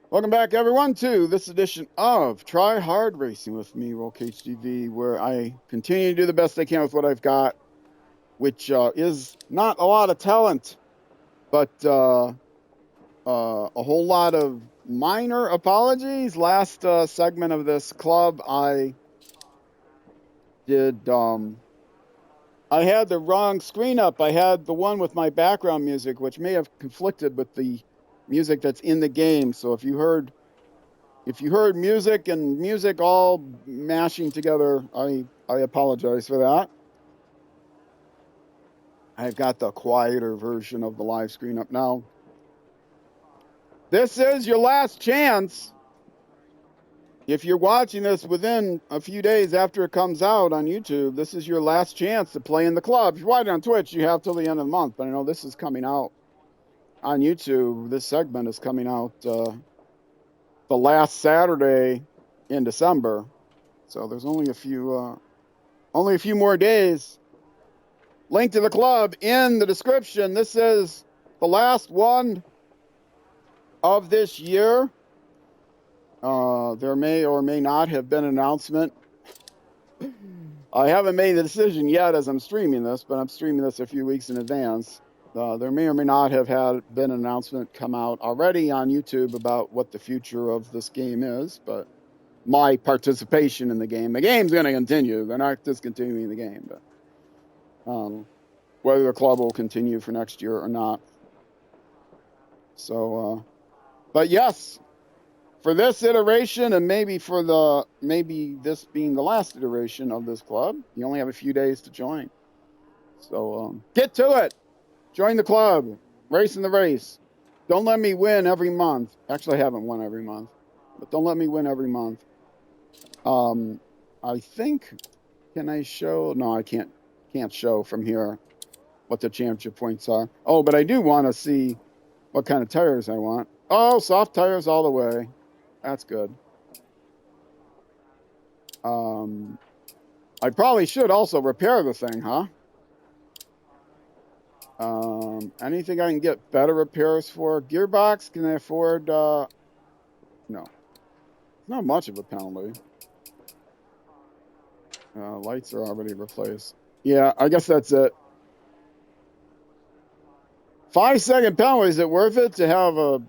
Welcome back, everyone, to this edition of Try Hard Racing with me, RollCageTV, where I continue to do the best I can with what I've got, which is not a lot of talent, but a whole lot of minor apologies. Last segment of this club, I did. I had the wrong screen up. I had the one with my background music, which may have conflicted with the music that's in the game. So if you heard music and music all mashing together, I apologize for that. I've got the quieter version of the live screen up now. This is your last chance. If you're watching this within a few days after it comes out on YouTube, this is your last chance to play in the club. If you're watching on Twitch, you have till the end of the month. But I know this is coming out on YouTube. This segment is coming out the last Saturday in December, so there's only a few more days. Link to the club in the description. This is the last one of this year. There may or may not have been an announcement. I haven't made the decision yet as I'm streaming this, but I'm streaming this a few weeks in advance. There may or may not have been an announcement come out already on YouTube about what the future of this game is, but my participation in the game's going to continue. They're not discontinuing the game, but whether the club will continue for next year or not. So, but yes, for this iteration and maybe this being the last iteration of this club, you only have a few days to join. So get to it. Join the club. Race in the race. Don't let me win every month. Actually, I haven't won every month, but don't let me win every month. I think, can I show? No, I can't show from here what the championship points are. Oh, but I do want to see what kind of tires I want. Oh, soft tires all the way. That's good. I probably should also repair the thing, huh? Anything I can get better repairs for? Gearbox, can I afford, no. Not much of a penalty. Lights are already replaced. Yeah, I guess that's it. 5-second penalty, is it worth it to have a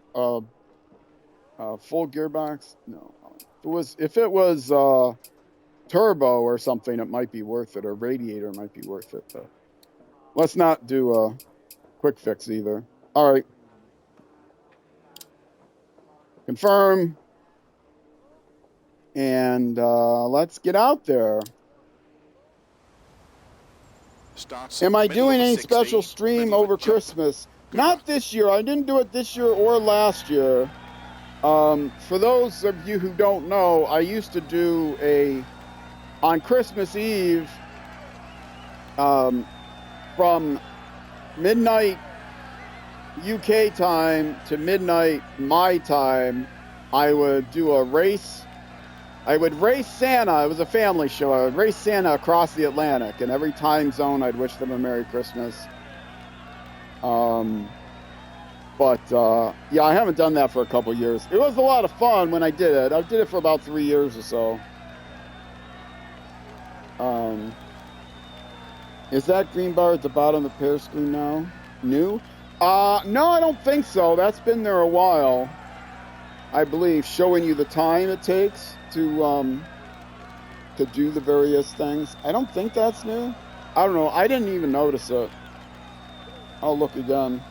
full gearbox? No. If it was turbo or something, it might be worth it, or radiator might be worth it, but let's not do a quick fix either. All right. Confirm. And let's get out there. Am I doing any special stream over Christmas? Not this year. I didn't do it this year or last year. For those of you who don't know, I used to do on Christmas Eve, from midnight UK time to midnight my time, I would do a race. I would race Santa. It was a family show. I would race Santa across the Atlantic, and every time zone I'd wish them a Merry Christmas. Yeah, I haven't done that for a couple years. It was a lot of fun when I did it. I did it for about 3 years or so. Is that green bar at the bottom of the pair screen now? New? No, I don't think so. That's been there a while, I believe, showing you the time it takes to do the various things. I don't think that's new. I don't know. I didn't even notice it. I'll look again.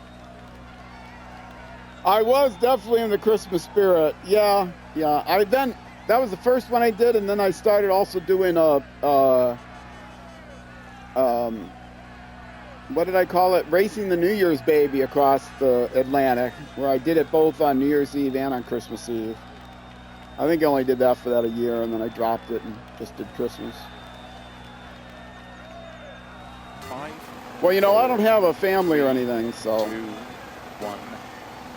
I was definitely in the Christmas spirit. Yeah. That was the first one I did, and then I started also doing what did I call it? Racing the New Year's baby across the Atlantic, where I did it both on New Year's Eve and on Christmas Eve. I think I only did that for that a year, and then I dropped it and just did Christmas. 5. Well, you know, I don't have a family or anything, so. 2, 1,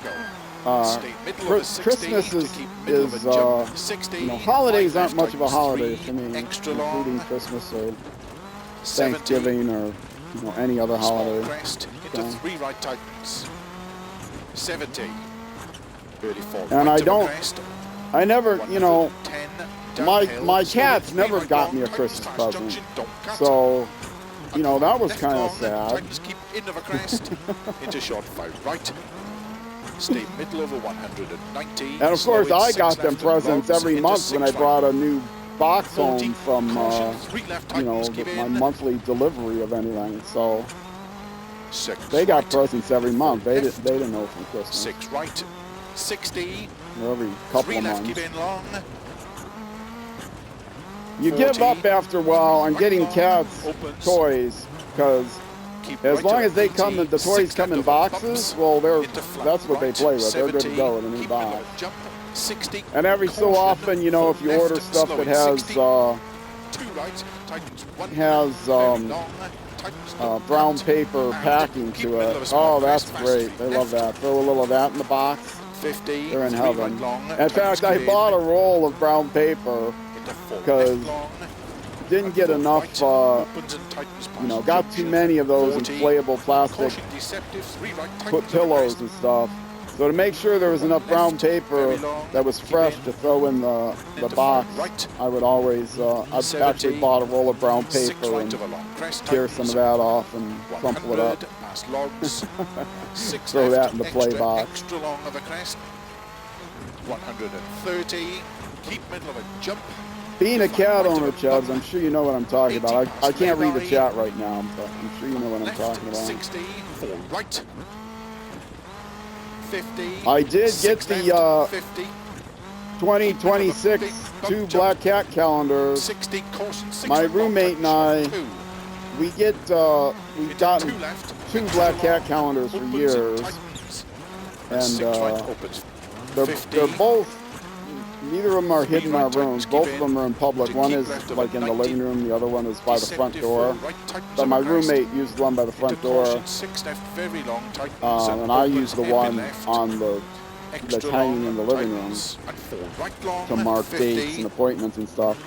go. Christmas is holidays aren't much of a holiday for me, including Christmas or Thanksgiving or any other holiday. Crest into 3 right tightens. 70. 34. And right I of a don't, crest. I never, you know, 110 my downhill, cats slowing never three got right me a long, Christmas tightens fast present. junction, don't cut. So, you know, that was Left kind of long, sad. tightens keep in of a crest, into short 5 right. Stay middle over 190. And of course, slow in I 6 got them left and presents logs every into month when 6 I brought a new box 40, home from, caution, 3 left, you know, tightens, keep my in. monthly delivery of anything. So 6 they got right, presents every month. They left, didn't know from Christmas. 6 right, 60. Every couple 3 of left, months. keep in long. You 40, give up after a while on right getting long, cats opens. toys because Keep as right long to as they 80, come in, the toys 6 come in left over boxes. bumps, Well, into flat that's what they right, play with. They're good to 70, go in a new keep box. middle of jump, 60. And every so caution, often, you know, if you left, order stuff slow that in has 60, 2 right, tightens 1, has very long, tightens brown cut, paper and packing keep to middle it. of a small Oh, that's crest, fast great. 3 They love left, that. Throw a little of that in the box. 50, They're in 3 heaven. right long, In fact, I keep bought a in, roll of brown paper into 4 because left long, didn't get and 4 enough, right, opens and tightens you know, past got too junction, many of those 40, inflatable plastic caution deceptive, 3 right, put tightens over pillows crest, and stuff. So to make sure there was enough brown left, paper very long, that was keep fresh in, to throw in the into box, 5 right, I would always, I've 70, actually bought a roll of brown 6 paper right and of a long crest, tear some of tightens, that off and crumple it up. 100, past logs, 6 Throw left, that in the play extra, box. extra long of a crest, 130, keep middle of a jump, Being a flat cat right of owner, a Chubbs, bump, I'm sure you know what I'm talking 80 about. I past can't read the lay-by, chat right now, but I'm sure you know what I'm left, talking about. 60, 4 right, 50, I did get 6 the left, 50, 2026 two black cat calendars. 60, caution, 6 My right long, roommate and tightens, I, 2, we've into gotten 2 left, two extra black cat long, calendars for opens years, tightens, and 6 right, opens, they're 50, both. Neither of them are 3 hidden in right, our tightens, rooms. keep Both of in, them are in public. to One keep is left of like a in the 90, living room. The other one is by the front deceptive, door. 4 right, tightens But of my a crest, roommate used the one by the front into door, caution, 6 left, very long, tightens, and I opens used the heavy one left, on the that's extra hanging long, in the living room tightens, and 4 right long, to mark 50, dates and appointments and stuff.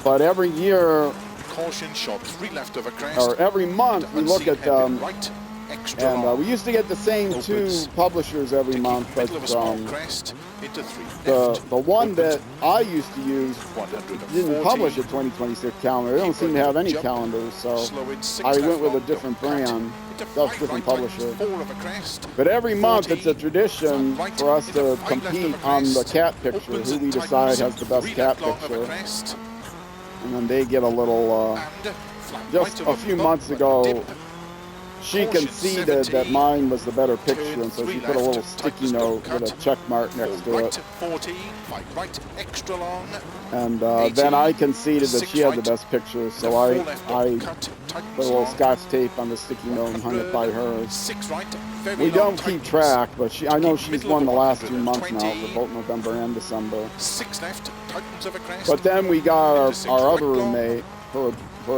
But every year caution, short 3 left of a crest, or every month we look unseen at heavy them, right, extra and long, we used to get the same two opens publishers every to month. keep But middle of a small crest, into 3 the left, one opens that I used to use 140, didn't publish a 2026 calendar. They don't seem to have any jump, calendars, so slow in 6 I left went with a long, different don't cut, brand. into That's 5 different right, publisher. tightens, 4 of a crest, But every month 40, it's a tradition flat right, for us into to 5 left of compete a on the crest, cat picture, opens who and we decide tightens, has the best 3 cat left long of a picture. crest, And then they get a little, and flat just right a of few bump, months but ago, dip, she caution, conceded 70, that mine was the better picture, turn and so 3 she put a left, little sticky tightens, note don't with a cut, check mark 4 next to right, it. 40, 5 right, extra long, And 80, then I conceded that 6 she had the right, best picture, so into 4 I left, I don't cut, put tightens a little long, Scotch tape on the sticky note and hung it by 100, hers. 6 right, very We long, don't keep tightens, track, but I know keep she's middle won of the a last 2 months now 120, for both November and December. 6 left, tightens of a crest, But then we got into 6 our right other long, roommate, her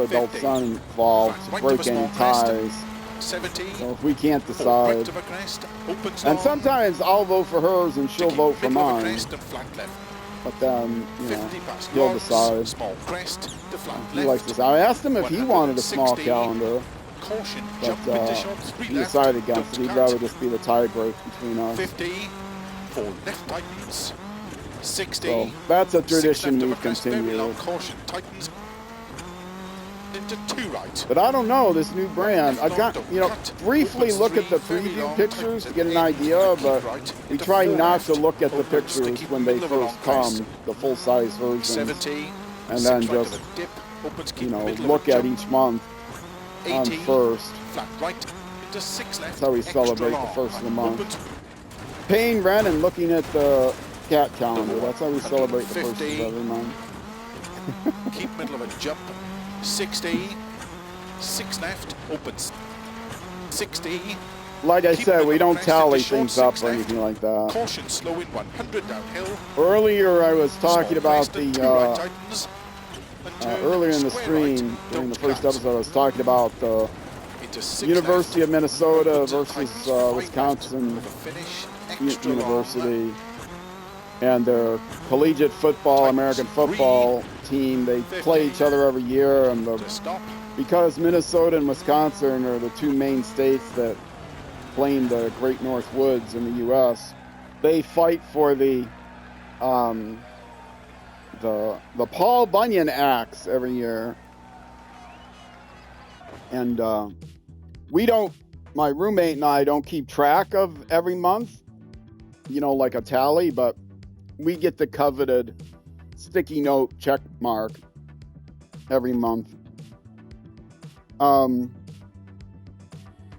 adult 50, son involved flat to right of a break small any crest, ties. 70, So if we can't 4 right decide, of a crest, opens and long, sometimes I'll vote for hers and to she'll keep vote for middle of a mine. crest and flat left, But then, you know, 50 past he'll logs, decide. small crest to flat He likes left, this. I asked him if he wanted a small 160, calendar, caution, but jump into short 3 he left, decided against it. don't He'd cut, rather just be the tie break between us. 50, 4 left tightens, 60, So that's a 6 tradition left of a we've crest, very long, continued. caution, tightens, into 2 right, But I don't know this new brand. left I long, got, don't you know, cut, briefly opens look at 3, the very preview long, pictures to tightens get an at 8, idea, keep but right, we into try 4 not to left, look at the opens to pictures keep when they middle of a long first crest, come, the full-size versions, 70, and 6 then right just, of a dip, opens, you keep know, middle look of a at jump, each month on 80, first. flat right, into 6 left, That's how we extra celebrate the long, first of the month. opens, Paying rent and looking at the cat calendar. That's how we celebrate the first of 150. every month. keep middle of a jump, 60, 6 left, opens, 60, Like I keep said, middle we of don't crest into tally short, things up 6 or left, anything like that. caution, slow in 100 downhill, Earlier I was talking small about crest and the, 2 right tightens, and turn earlier in the square stream, right, during the don't first cut, episode, I was talking about the into 6 University left, of Minnesota opens and versus tightens, 5 Wisconsin left, over finish, extra long, University and their collegiate football, tightens, American football team. They play each other every year, and to stop, because Minnesota and Wisconsin are the two main states that claim the Great North Woods in the U.S., they fight for the Paul Bunyan axe every year, and we don't. My roommate and I don't keep track of every month, you know, like a tally, but we get the coveted sticky note check mark every month.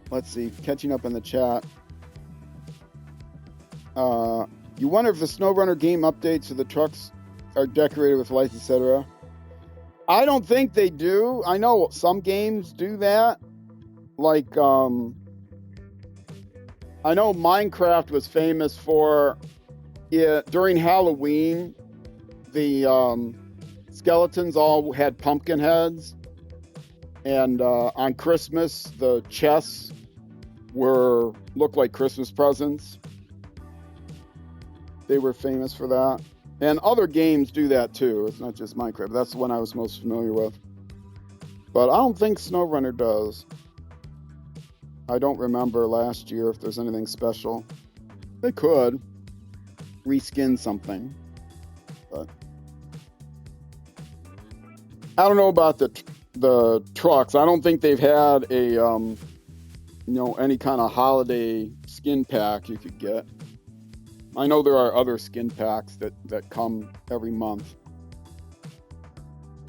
Let's see, catching up in the chat. You wonder if the SnowRunner game updates so the trucks are decorated with lights, etc. I don't think they do. I know some games do that. Like, I know Minecraft was famous for it during Halloween. The skeletons all had pumpkin heads, and on Christmas the chests looked like Christmas presents. They were famous for that, and other games do that too. It's not just Minecraft. That's the one I was most familiar with. But I don't think SnowRunner does. I don't remember last year if there's anything special. They could reskin something, but I don't know about the trucks. I don't think they've had a any kind of holiday skin pack you could get. I know there are other skin packs that come every month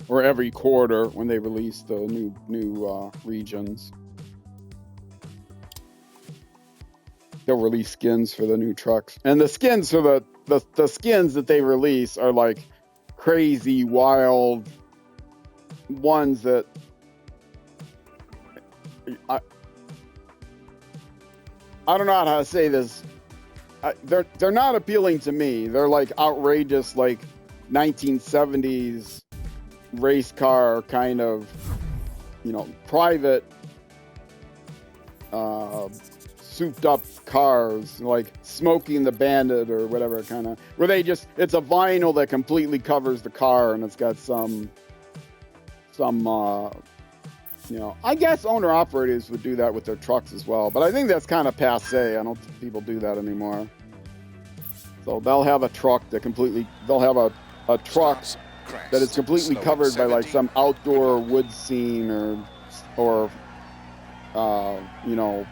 or every quarter when they release the new regions. They'll release skins for the new trucks, and the skins for the skins that they release are like crazy, wild ones that I don't know how to say this. They're not appealing to me. They're like outrageous, like 1970s race car kind of, private, souped up cars, like Smoking the Bandit or whatever kind of, where it's a vinyl that completely covers the car, and it's got some I guess owner-operators would do that with their trucks as well, but I think that's kind of passé. I don't think people do that anymore. So they'll have a truck that they'll have a truck that is completely covered by like some outdoor wood scene or a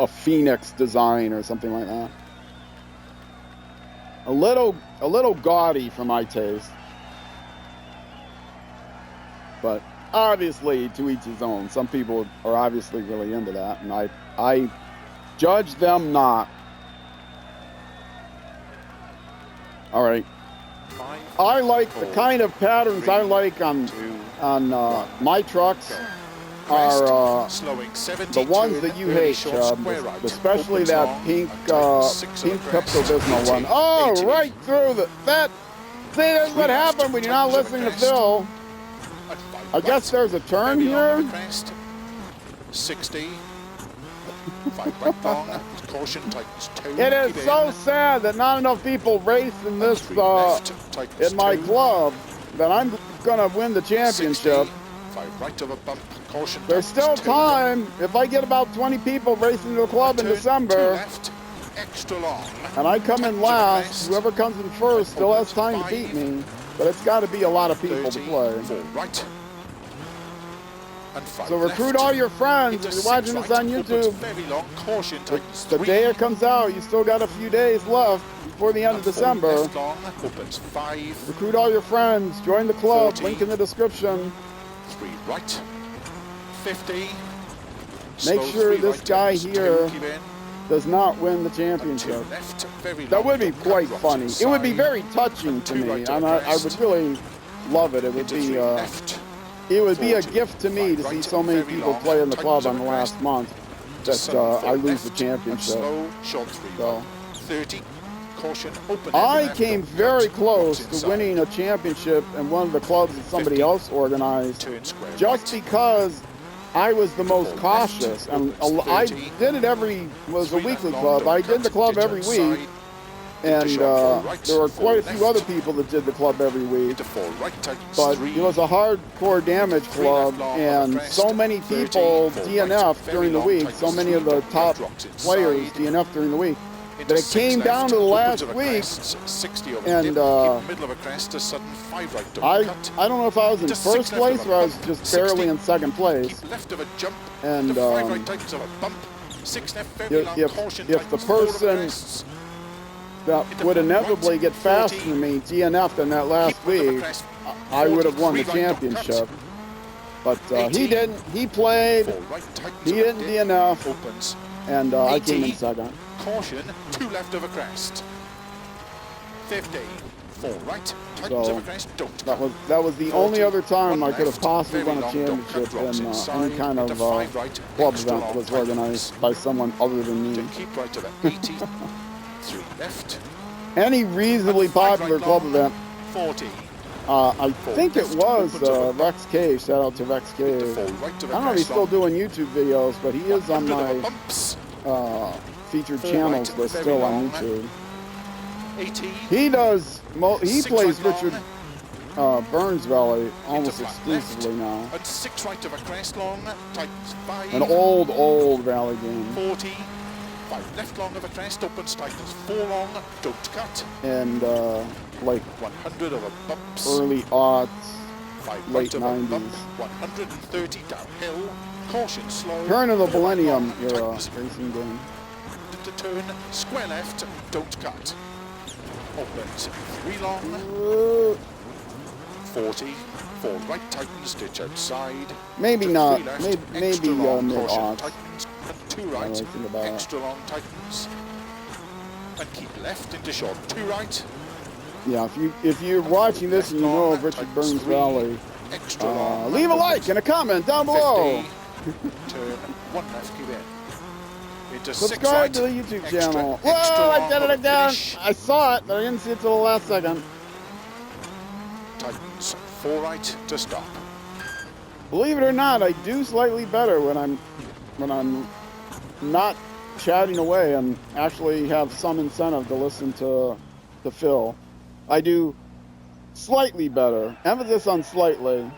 Phoenix design or something like that. A little gaudy for my taste. But obviously, to each his own. Some people are obviously really into that, and I judge them not. All right. I like the kind of patterns I like on my trucks are the ones that you hate, Chubb, especially that pink Pepto-Bismol one. Oh, right through that. See, that's what happened when you're not listening to Phil. I guess there's a turn here. 60. Caution, tightens 2. It is so sad that not enough people race in this in my club that I'm gonna win the championship. 5 right of a bump. Caution. There's still time. If I get about 20 people racing to the club in December, left, extra long, and I come in last, whoever comes in first still has time to beat me. But it's got to be a lot of people to play. 4 right. And 5 so recruit left. all your friends. If you're watching this on YouTube, very long. Caution, the day it comes out, you still got a few days left before the end of December. Left long, opens 5. Recruit all your friends. Join the club. 40. Link in the description. 3 right. 50. Make sure this guy here does not win the championship. That would be quite funny. It would be very touching to me, and I would really love it. It would be a gift to me to see so many people play in the club on the last month that I lose the championship. So, 30. Caution, open. I came very close to winning a championship in one of the clubs that somebody else organized, just because I was the most cautious, and I did it was a weekly club. I did the club every week, and there were quite a few other people that did the club every week. But it was a hardcore damage club, and so many people DNF during the week, so many of the top players DNF during the week. Into that it 6 came left, down to the opens last of a week, crest, 60 over and dip, keep middle of a crest, a sudden 5 right don't cut. I don't know if I was in Into first 6 left of place a or I was bump, just 60, barely in second place. keep left of a jump, And into 5 right tightens of a bump, 6 left very long, caution if the tightens, 4 of a person crests, that would inevitably right, get faster 40, than me DNF'd in that last keep middle of a week, crest, I would 40, have won the 3 right don't championship. cut. But 80, he didn't. He played. 4 right tightens He of a didn't dip, DNF, opens, and I came 80, in second. caution, 2 left of a crest, 50, 4 right, tightens So, of a crest, don't That cut. was the 40, only other time 1 I could have left, possibly very won a long, don't cut, championship drops in inside, any kind of into 5 right, club extra event that long, was tightens. organized by someone other than To me. keep right of it, 80, 3 left, Any reasonably and 5 popular right club long, event. 40, I 4 think it left, was opens of a bump, Rex Cave. Shout out to Rex into Cave. 4 right of I a don't know if he's crest still long, doing YouTube videos, but he is on 100 of a my bumps, featured 4 channels right, list very still on long, YouTube. 80, He does. He 6 plays right Richard long, Burns Valley into almost flat exclusively left, now. and 6 right of a crest long, tightens 5, An old Valley game. 40, 5 left long of a crest, opens, tightens 4 long, don't cut, And like 100 of a bumps, early aughts, 5 late right of a bump, 90s. 130 downhill, caution slow, Turn of the 4 right millennium long, era tightens racing game. to turn, square left, don't cut, opens 3 long, 40, 4 right tightens, ditch outside, Maybe to not. 3 left, Maybe extra long, mid caution aughts. tightens, and 2 I right, don't think about it. extra long tightens, and keep left into short, 2 right, Yeah, if you're watching this and you know of Richard Burns Valley, extra long, leave a like and a comment down below. 50, turn 1 left, keep in. Into 6 Subscribe right, to the YouTube extra, channel. extra Whoa, I long did it of a again. finish. I saw it, but I didn't see it till the last second. Tightens 4 right to stop. Believe it or not, I do slightly better when I'm not chatting away and actually have some incentive to listen to Phil. I do slightly better. Emphasis on slightly.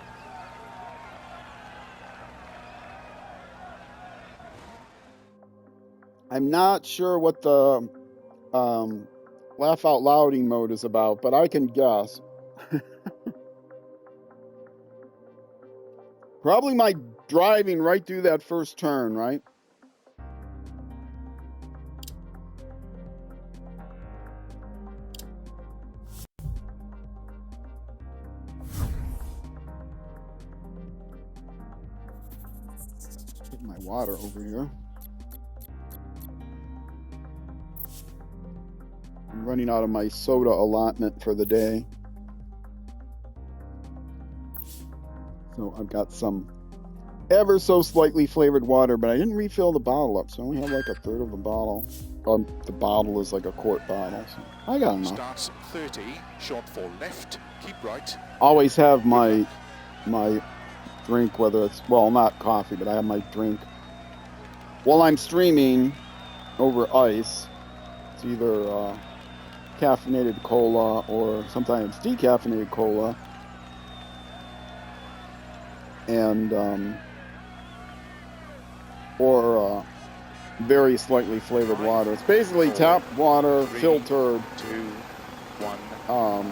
I'm not sure what the laugh out louding mode is about, but I can guess. Probably my driving right through that first turn, right? Get my water over here. I'm running out of my soda allotment for the day. So I've got some ever so slightly flavored water, but I didn't refill the bottle up, so I only have like a third of a bottle. The bottle is like a quart bottle, so I got enough. Starts 30, short 4 left, keep right. Always have my drink, whether it's, well, not coffee, but I have my drink while I'm streaming over ice. It's either caffeinated cola or sometimes decaffeinated cola. And or very slightly flavored water. It's basically tap water, 3, filtered, 2, 1,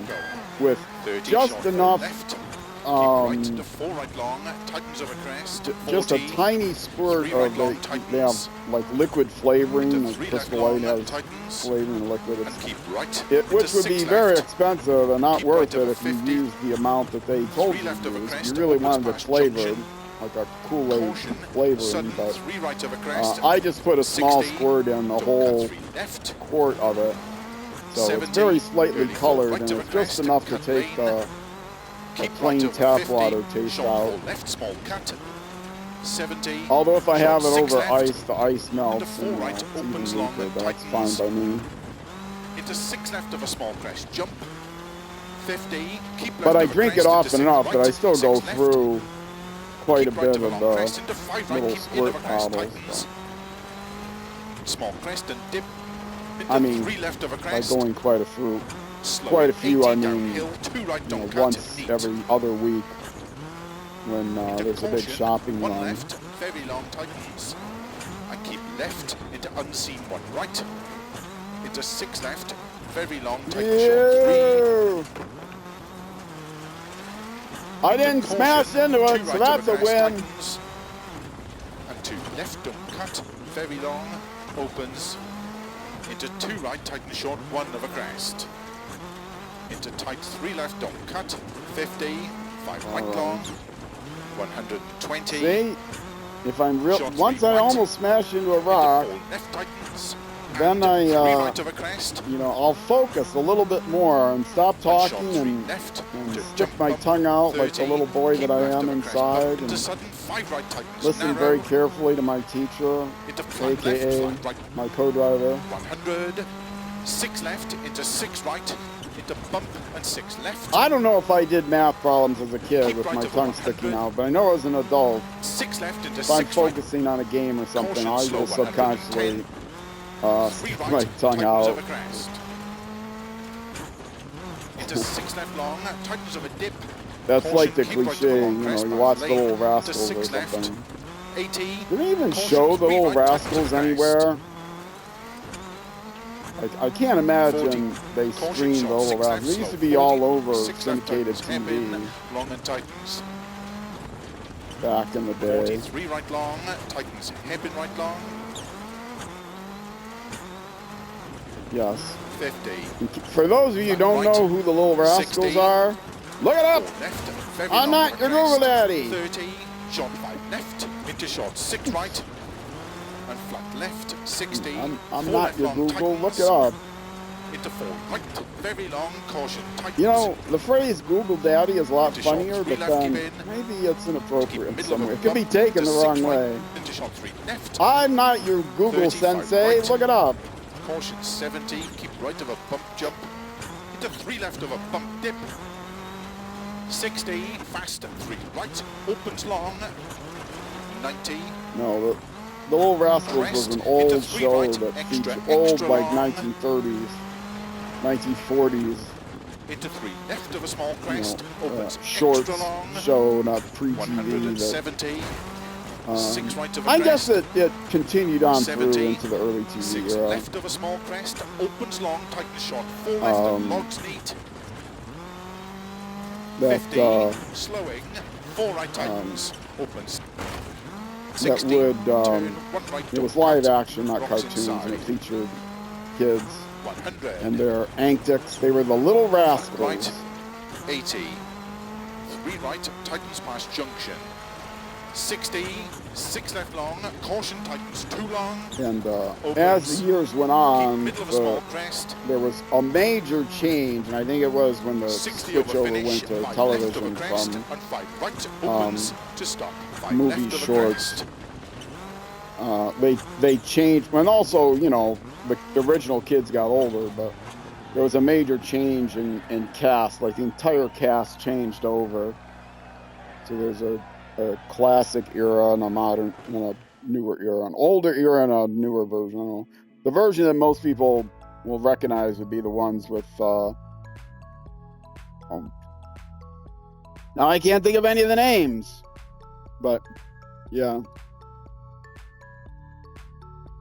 go. with 30, just short enough, left, keep right to 4 right long, tightens of a crest, just a 40, tiny squirt 3 right of long, they tightens, have like liquid flavoring, into like 3 left Crystal long, Light has tightens, flavoring liquid. and keep right, Which would be 6 very left, expensive and not keep worth right it over if you 50, use the amount that they told 3 you left to of a use. crest, You really opens wanted it past flavored, junction, like a Kool-Aid caution, flavoring, sudden but 3 right of a crest, I just put a small 60, squirt in a don't whole cut 3 left, quart of it. So 70, it's very slightly 34 colored, right and of a it's just crest, enough to cut take lane, the keep plain right over tap 50, water taste short out. 4 left, small cut, 70, Although if I short have it 6 over left, ice, the ice melts into 4 and right, it's opens even long weaker, and but that's fine tightens, by me. into 6 left of a small crest, jump, 50, keep left But I of a drink crest it into often 6 enough right, that I still 6 go left, through quite a keep right bit of a of long the crest into 5 right, little keep in of a squirt crest, bottles. tightens, So. small crest and dip, into I mean, 3 left of a by crest, going quite a few, slow quite a few, 80, I mean, downhill, 2 right, you don't know, cut, once neat, every other week when into there's a big caution, shopping 1 run. left, very long tightens, and keep left into unseen 1 right, into 6 left, very long, tighten short 3. I didn't smash into it, so that's a win. Tightens, and 2 left, don't cut, very long, opens, into 2 right, tighten short 1 of a crest. Into tight 3 left, don't cut, 50, 5 right long, 120. See, if I'm real, Short once 3 I right, almost smash into a rock, into 4 left tightens, then I, 3 right of a crest, you know, I'll focus a little bit more and stop talking and left, stick my tongue out 30, like the little boy that I am inside, and sudden, 5 right tightens, listen narrow, very carefully to my teacher, into flat aka left, flat right, my co-driver. 100, 6 left, into 6 right, into bump and 6 left. I don't know if I did math problems as a kid Keep with right my over tongue 100. sticking out, but I know as an adult, 6 left into if I'm 6 right, focusing on a game or something, Caution, I slow will subconsciously 3 stick right, my tongue tightens out. over crest. Into 6 left long, tightens over dip. That's Caution, like the keep right cliche, over long you know, crest, you by watch the lane, Little into Rascals or 6 left, something. 80. Did they even Caution, show the 3 Little right, tightens Rascals over crest. anywhere? I can't imagine 40. they Caution, streamed the short, Little 6 Rascals. left, They used to slow, be 40. all over 6 left syndicated tightens, TV hairpin, long and tightens. back in the day. 43 right long, tightens, hairpin right long. Yes. 50. For those of you who don't know who the Little Rascals 60. are, look it up. 4 left, very I'm long not your crest. Google daddy. 30, short 5 left, into short 6 right, and flat left, 60. I'm 4 not left your long, Google. Look tightens, it up. into 4 right, very long, caution, tightens. You know, the phrase Google Daddy is a lot Into short funnier, 3 but left, then give in. maybe it's inappropriate in Middle some of way. a It could be bump, taken into the 6 wrong right, way. into short 3 left, I'm not your Google 35 sensei. right. Look it up. caution 70, keep right of a bump jump, into 3 left of a bump dip, 60, fast 3 right, opens long, 90, No, the Little Rascals was an old show that featured old, like 1930s, 1940s, into 3 left of a small crest, opens short extra long, show, not pre-TV. 170, 6 right of a I crest, guess it continued on 70, through into the early TV 6 era. left of a small crest, opens long, tightens short, 4 left and logs neat, That 50, slowing, 4 right tightens, opens, 60, that would turn, 1 right, it was don't live cut, action, not rocks cartoons, and it inside, featured kids 100, and their antics. They were the Little Rascals. right, 80, 3 right, tightens past junction, 60, 6 left long, caution tightens too long, And opens, as the years went keep on, middle of a small crest, there was a major change, and I think it was when the 60 switch over over finish, went to 5 television left of a crest, from and 5 right, opens to stop, 5 movie left of a shorts. crest, they changed, and also, you know, the original kids got older, but there was a major change in cast. Like the entire cast changed over. So there's a classic era and a modern and a newer era, an older era and a newer version. I don't know. The version that most people will recognize would be the ones with now I can't think of any of the names, but yeah,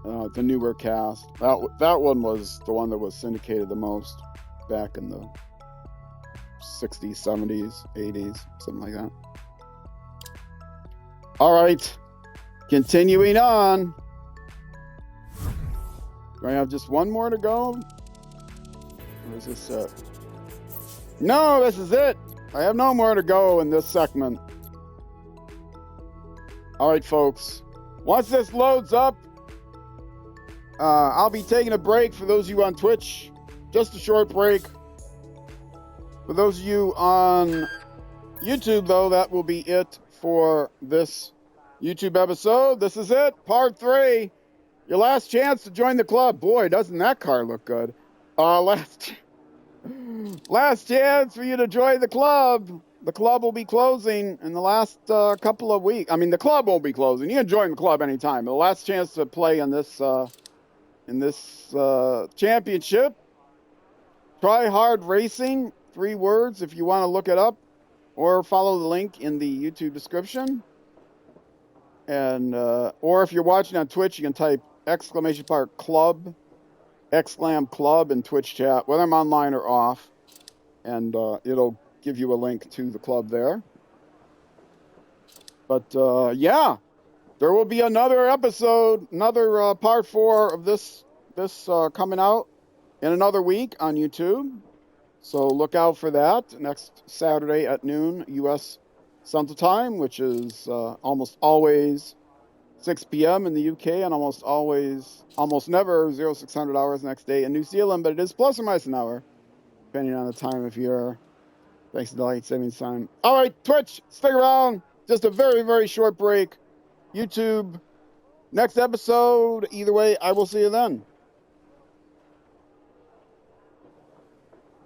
the newer cast. That one was the one that was syndicated the most back in the 60s, 70s, 80s, something like that. All right, continuing on. Do I have just one more to go? Or is this it? No, this is it. I have no more to go in this segment. All right, folks. Once this loads up, I'll be taking a break for those of you on Twitch. Just a short break. For those of you on YouTube, though, that will be it for this YouTube episode. This is it, part 3. Your last chance to join the club. Boy, doesn't that car look good. Last chance for you to join the club. The club will be closing in the last couple of weeks. I mean, the club won't be closing. You can join the club anytime. The last chance to play in this championship. Try Hard Racing, 3 words if you want to look it up, or follow the link in the YouTube description. And or if you're watching on Twitch, you can type !club Exclam Club in Twitch chat, whether I'm online or off, and it'll give you a link to the club there. But yeah, there will be another episode, another part 4 of this coming out in another week on YouTube. So look out for that next Saturday at noon U.S. Central Time, which is almost always 6 p.m. in the UK and almost never 0600 hours next day in New Zealand, but it is plus or minus an hour, depending on the time of year. Thanks to the light savings time. All right, Twitch, stick around. Just a very, very short break. YouTube, next episode. Either way, I will see you then.